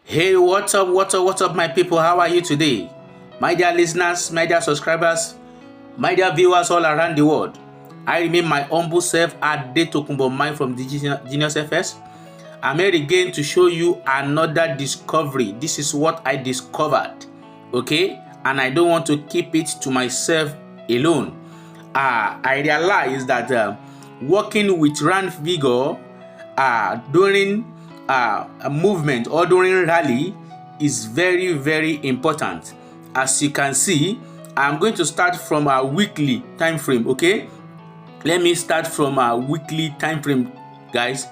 Hey, what's up, my people? How are you today? My dear listeners, my dear subscribers, my dear viewers all around the world. I remain my humble self, Adetokunbo Mine from the Genius FS. I'm here again to show you another discovery. This is what I discovered, okay? And I don't want to keep it to myself alone. I realized that working with rand figure during a movement or during rally is very important. As you can see, I'm going to start from a weekly time frame. Okay, let me start from a weekly time frame, guys.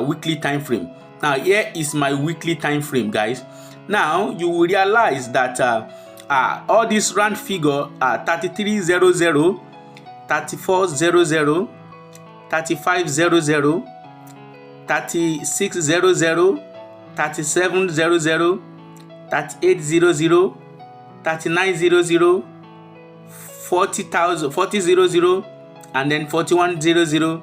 Weekly time frame. Now here is my weekly time frame, guys. Now you will realize that all this rand figure 3300, 3400, 3500, 3600, 3700, 3800, 3900, 4000, and then 4100,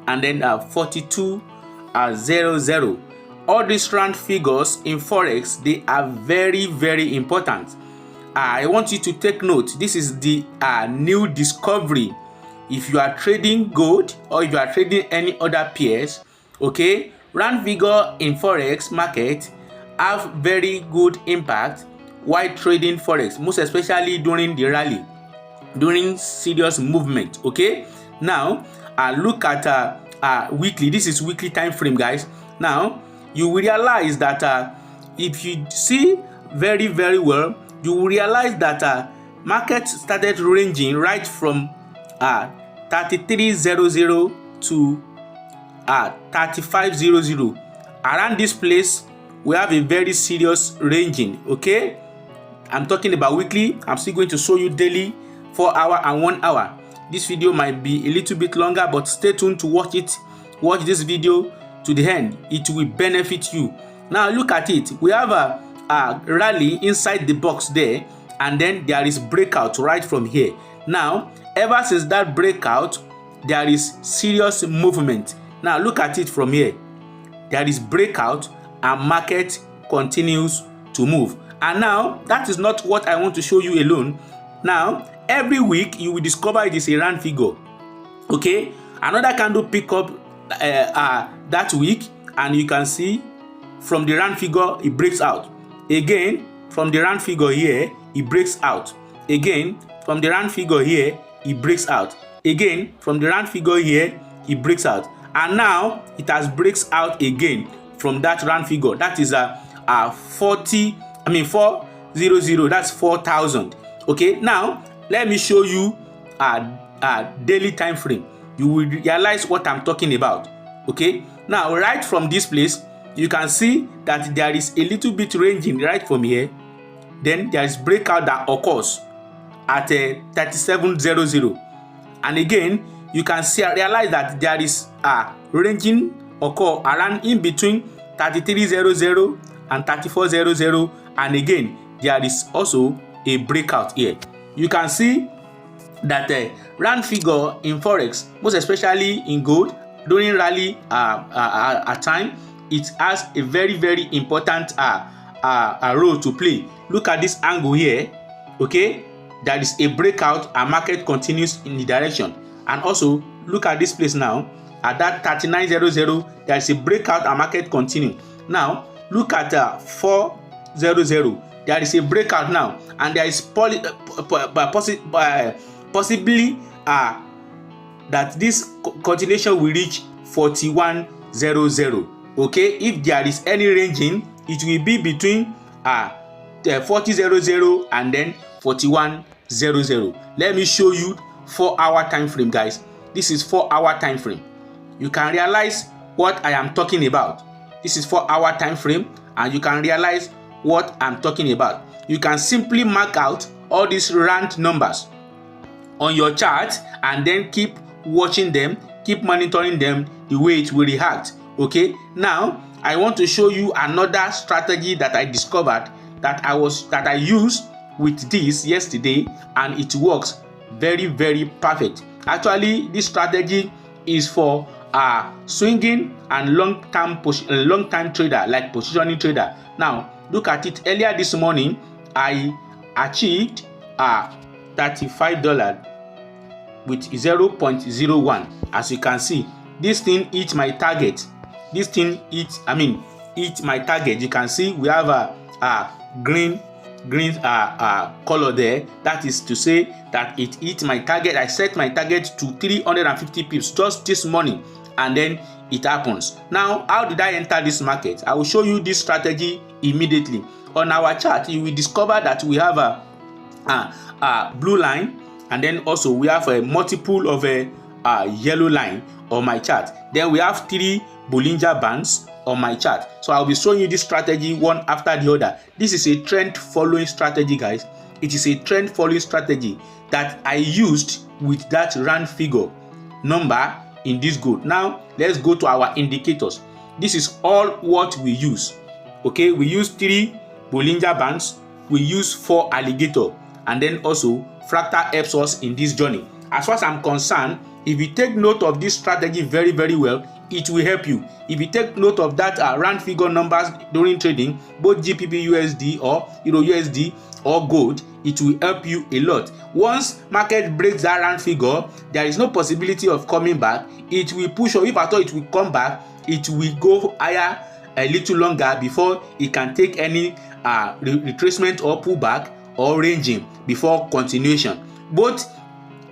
and then 4200. All these round figures in Forex, they are very important. I want you to take note. This is the new discovery. If you are trading gold or if you are trading any other pairs, okay, rand figure in Forex market have very good impact while trading Forex, most especially during the rally, during serious movement. Okay, now look at weekly. This is weekly time frame, guys. Now you will realize that if you see very well, you will realize that market started ranging right from 3300 to 3500. Around this place we have a very serious ranging. Okay, I'm talking about weekly. I'm still going to show you daily, 4 hour and 1 hour. This video might be a little bit longer, but stay tuned to watch this video to the end. It will benefit you. Now look at it. We have a rally inside the box there, and then there is breakout right from here. Now ever since that breakout, there is serious movement. Now look at it from here. There is breakout and market continues to move. And now that is not what I want to show you alone. Now every week you will discover it is a rand figure. Okay, another candle pick up that week, and you can see from the rand figure it breaks out. Again from the rand figure here it breaks out. Again from the rand figure here it breaks out. Again from the rand figure here it breaks out. And now it has breaks out again from that rand figure. That is 400. That's 4,000. Okay, now let me show you daily time frame. You will realize what I'm talking about. Okay, now right from this place you can see that there is a little bit ranging right from here. Then there is breakout that occurs at 3700, and again you can realize that there is ranging occur around in between 3300 and 3400, and again there is also a breakout here. You can see that rand figure in Forex, most especially in gold, during rally time, it has a very important role to play. Look at this angle here. Okay, there is a breakout and market continues in the direction. And also look at this place now at that 3900, there is a breakout and market continue. Now look at 400, there is a breakout now, and there is possibly that this continuation will reach 4100. Okay, if there is any ranging, it will be between 4000 and then 4100. Let me show you 4 hour time frame, guys. This is 4 hour time frame. You can realize what I am talking about. This is 4 hour time frame, and you can realize what I'm talking about. You can simply mark out all these rand numbers on your chart and then keep watching them, keep monitoring them, the way it will react. Okay, now I want to show you another strategy that I discovered that I used with this yesterday, and it works very perfect. Actually, this strategy is for swinging and long-term trader, like positioning trader. Now look at it. Earlier this morning I achieved $35 with 0.01. As you can see, this thing hit my target. This thing hit my target. You can see we have a green color there. That is to say that it hit my target. I set my target to 350 pips just this morning, and then it happens. Now, how did I enter this market? I will show you this strategy immediately. On our chart, you will discover that we have a blue line, and then also we have a multiple of a yellow line on my chart. Then we have 3 Bollinger bands on my chart. So I'll be showing you this strategy one after the other. This is a trend following strategy, guys. It is a trend following strategy that I used with that round figure number in this gold. Now let's go to our indicators. This is all what we use. Okay, we use 3 Bollinger bands, we use 4 Alligator, and then also Fractal helps us in this journey. As far as I'm concerned, if you take note of this strategy very, very well, it will help you. If you take note of that round figure numbers during trading, both GBP USD or Euro USD or gold, it will help you a lot. Once market breaks that round figure, there is no possibility of coming back. It will push, or if at all it will come back, it will go higher a little longer before it can take any retracement or pullback or ranging before continuation, both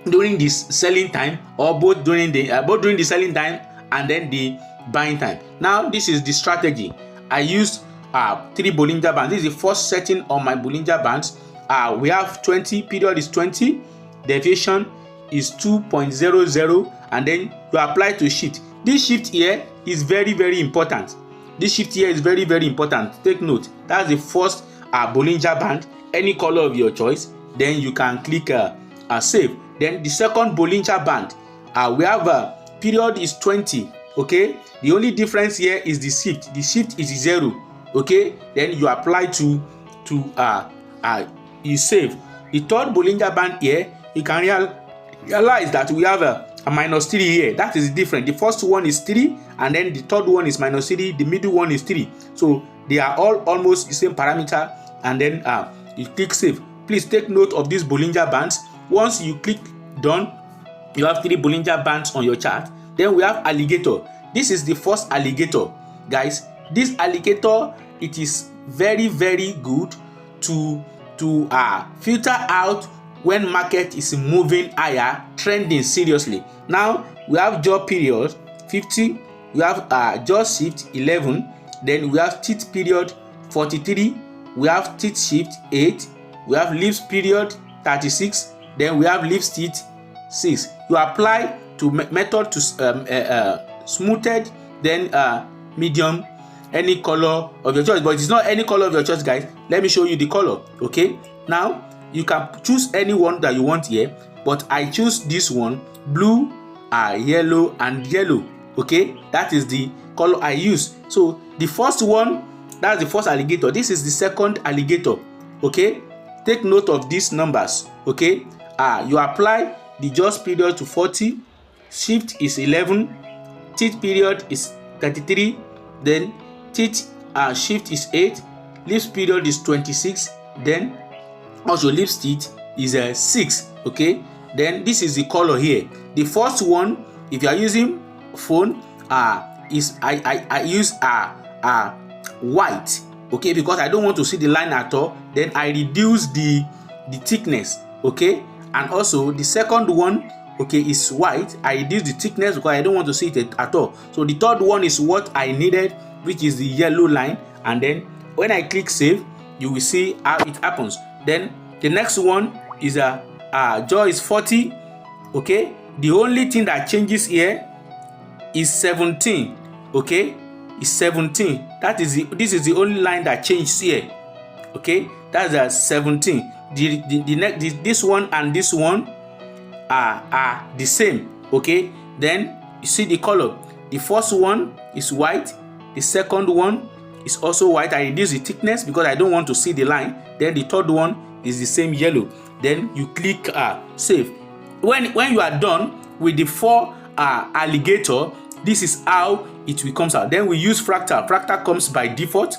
during this selling time or both during the selling time and then the buying time. Now this is the strategy. I used 3 Bollinger bands. This is the first setting on my Bollinger bands. We have 20, period is 20, deviation is 2.00, and then you apply to shift. This shift here is very, very important. This shift here is very, very important. Take note. That's the first Bollinger band, any color of your choice. Then you can click save. Then the second Bollinger band, we have period is 20. Okay, the only difference here is the shift. The shift is 0. Okay, then you apply to you save. The third Bollinger band here, you can realize that we have a -3 here. That is different. The first one is 3, and then the third one is -3. The middle one is 3. So they are all almost the same parameter. And then you click save. Please take note of these Bollinger bands. Once you click done, you have 3 Bollinger bands on your chart. Then we have Alligator. This is the first Alligator, guys. This Alligator, it is very, very good to filter out when market is moving higher, trending seriously. Now we have jaw period 50, we have jaw shift 11, then we have teeth period 43, we have teeth shift 8, we have lips period 36, then we have lips teeth 6. You apply to method to smoothed, then medium, any color of your choice, but it's not any color of your choice, guys. Let me show you the color. Okay, now you can choose any one that you want here, but I choose this one, blue, yellow, and yellow. Okay, that is the color I use. So the first one, that's the first Alligator. This is the second Alligator. Okay, take note of these numbers. Okay, you apply the jaws period to 40, shift is 11, teeth period is 33, then teeth shift is 8, lips period is 26, then also lips teeth is 6. Okay, then this is the color here. The first one, if you are using phone, is I use white. Okay, because I don't want to see the line at all. Then I reduce the thickness. Okay, and also the second one, okay, is white. I reduce the thickness because I don't want to see it at all. So the third one is what I needed, which is the yellow line. And then when I click save, you will see how it happens. Then the next one is jaw is 40. Okay, the only thing that changes here is 17. Okay, is 17. This is the only line that changes here. Okay, that's 17. This one and this one are the same. Okay, then you see the color. The first one is white, the second one is also white. I reduce the thickness because I don't want to see the line. Then the third one is the same yellow. Then you click save. When you are done with the 4 Alligator, this is how it will come out. Then we use Fractal. Fractal comes by default.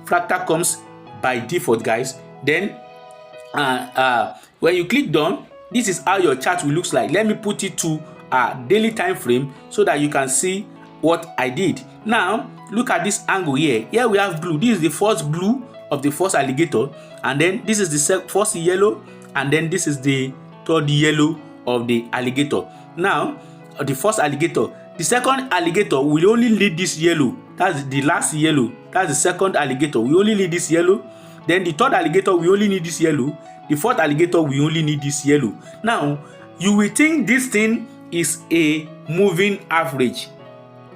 Fractal comes by default, guys. Then when you click done, this is how your chart will look like. Let me put it to daily time frame so that you can see what I did. Now look at this angle here. Here we have blue. This is the first blue of the first alligator, and then this is the first yellow, and then this is the third yellow of the alligator. Now the first alligator, the second alligator will only lead this yellow. That's the last yellow. That's the second alligator. We only need this yellow. Then the third alligator, we only need this yellow. The fourth alligator, we only need this yellow. Now you will think this thing is a moving average.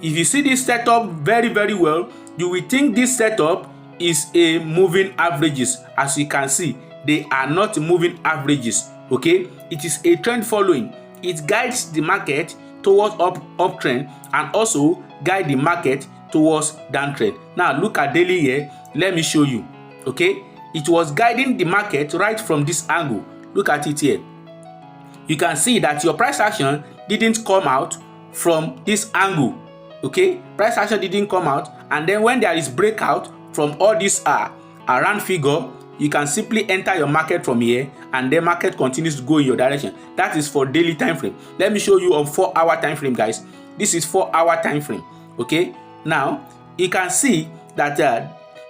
If you see this setup very well, you will think this setup is a moving averages. As you can see, they are not moving averages. Okay, it is a trend following. It guides the market towards uptrend and also guide the market towards downtrend. Now look at daily here. Let me show you. Okay, it was guiding the market right from this angle. Look at it here. You can see that your price action didn't come out from this angle. Okay, price action didn't come out, and then when there is breakout from all this round figure, you can simply enter your market from here, and the market continues to go in your direction. That is for daily time frame. Let me show you on 4-hour time frame, guys. This is 4-hour time frame. Okay, now you can see that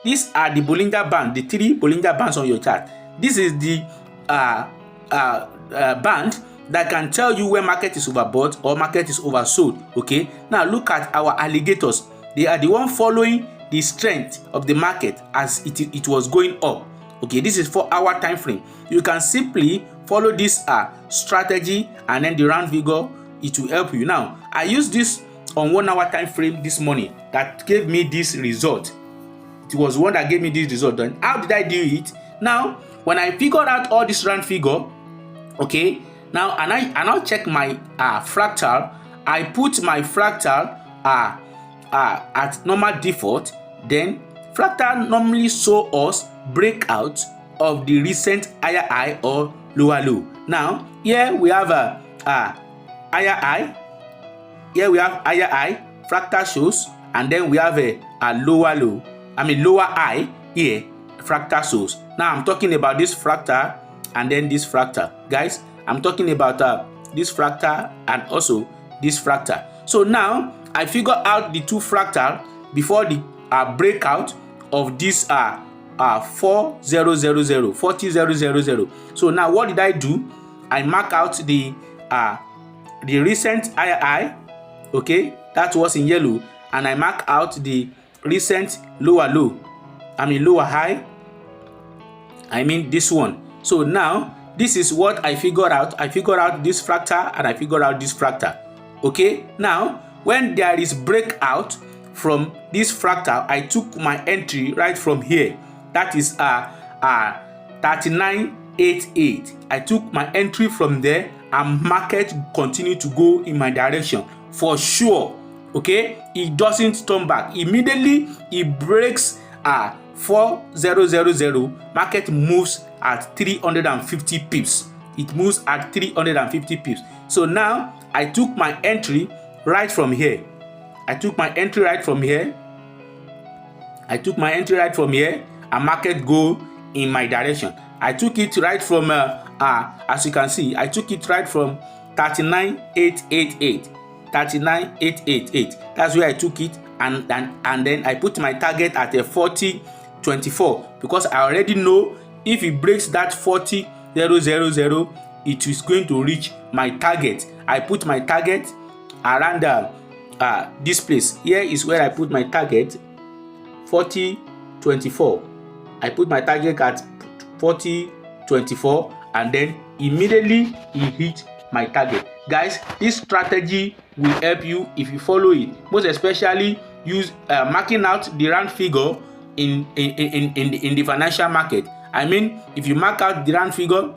these are the Bollinger band, the 3 Bollinger bands on your chart. This is the band that can tell you where market is overbought or market is oversold. Okay, now look at our alligators. They are the one following the strength of the market as it was going up. Okay, this is 4-hour time frame. You can simply follow this strategy, and then the round figure, it will help you. Now I used this on 1-hour time frame this morning that gave me this result. It was one that gave me this result. Then how did I do it? Now when I figured out all this round figure, okay, now and I'll check my fractal. I put my fractal at normal default. Then fractal normally show us breakout of the recent higher high or lower low. Now here we have a higher high. Here we have higher high. Fractal shows, and then we have a lower low. I mean lower high here. Fractal shows. Now I'm talking about this fractal and then this fractal, guys. I'm talking about this fractal and also this fractal. So now I figure out the two fractal before the breakout of this 40,000. So now what did I do? I mark out the recent high, okay, that was in yellow, and I mark out the recent lower low. I mean lower high. I mean this one. So now this is what I figured out. I figured out this fractal and I figured out this fractal. Okay, now when there is breakout from this fractal, I took my entry right from here. That is 3988. I took my entry from there, and market continue to go in my direction for sure. Okay, it doesn't turn back. Immediately it breaks 4000, market moves at 350 pips. It moves at 350 pips. So now I took my entry right from here. and market go in my direction. I took it right from as you can see, I took it right from 39,888. That's where I took it, and then I put my target at a 40.24 because I already know if it breaks that 40,000, it is going to reach my target. I put my target around this place. Here is where I put my target, 40.24. I put my target at 40.24, and then immediately it hit my target. Guys, this strategy will help you if you follow it. Most especially use marking out the round figure in the financial market. I mean, if you mark out the round figure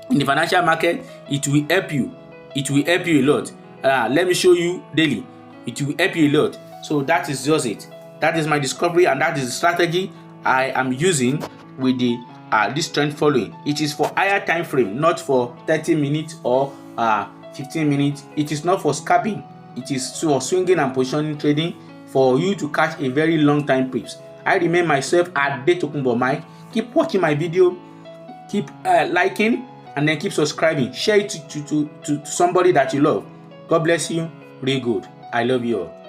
in the financial market, it will help you. It will help you a lot. Let me show you daily. It will help you a lot. So that is just it. That is my discovery, and that is the strategy I am using with the this trend following. It is for higher time frame, not for 30 minutes or 15 minutes. It is not for scalping. It is for swinging and positioning trading for you to catch a very long time pips. I remain myself Adetokunbo Mike. Keep watching my video, keep liking, and then keep subscribing. Share it to somebody that you love. God bless you. Real good. I love you all.